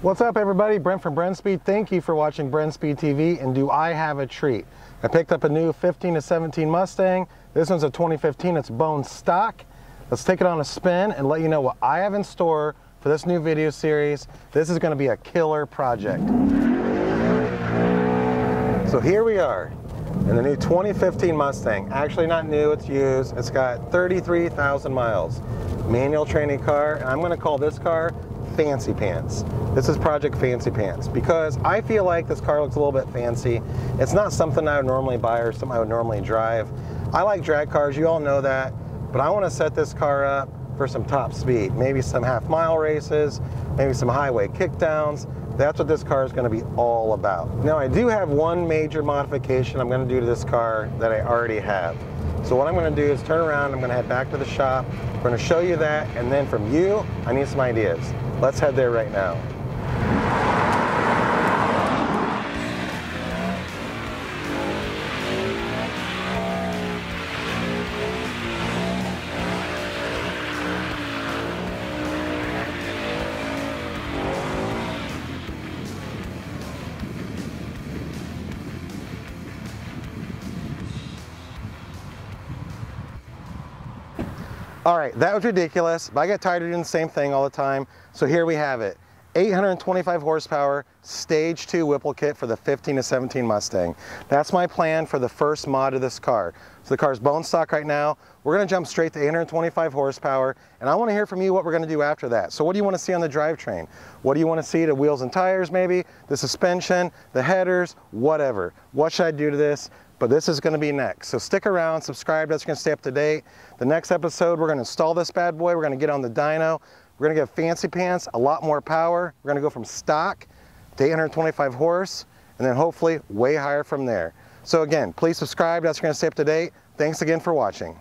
What's up everybody, Brent from Brenspeed. Thank you for watching Brenspeed TV, and do I have a treat. I picked up a new 15 to 17 Mustang. This one's a 2015, it's bone stock. Let's take it on a spin and let you know what I have in store for this new video series. This is gonna be a killer project. So here we are in the new 2015 Mustang. Actually not new, it's used. It's got 33,000 miles. Manual training car, and I'm gonna call this car Fancy Pants. This is Project Fancy Pants because I feel like this car looks a little bit fancy. It's not something I would normally buy or something I would normally drive. I like drag cars, you all know that, but I want to set this car up for some top speed, maybe some half-mile races, maybe some highway kickdowns. That's what this car is going to be all about. Now I do have one major modification I'm going to do to this car that I already have. So what I'm going to do is turn around, I'm going to head back to the shop, we're going to show you that, and then from you, I need some ideas. Let's head there right now. All right, that was ridiculous, but I get tired of doing the same thing all the time. So here we have it. 825 horsepower, stage 2 Whipple kit for the 15 to 17 Mustang. That's my plan for the first mod of this car. So the car's bone stock right now. We're gonna jump straight to 825 horsepower, and I wanna hear from you what we're gonna do after that. So what do you wanna see on the drivetrain? What do you wanna see to wheels and tires maybe? The suspension, the headers, whatever. What should I do to this? But this is going to be next. So stick around, subscribe, that's going to stay up to date. The next episode, we're going to install this bad boy. We're going to get on the dyno. We're going to give Fancy Pants a lot more power. We're going to go from stock to 825 horse, and then hopefully way higher from there. So again, please subscribe, that's going to stay up to date. Thanks again for watching.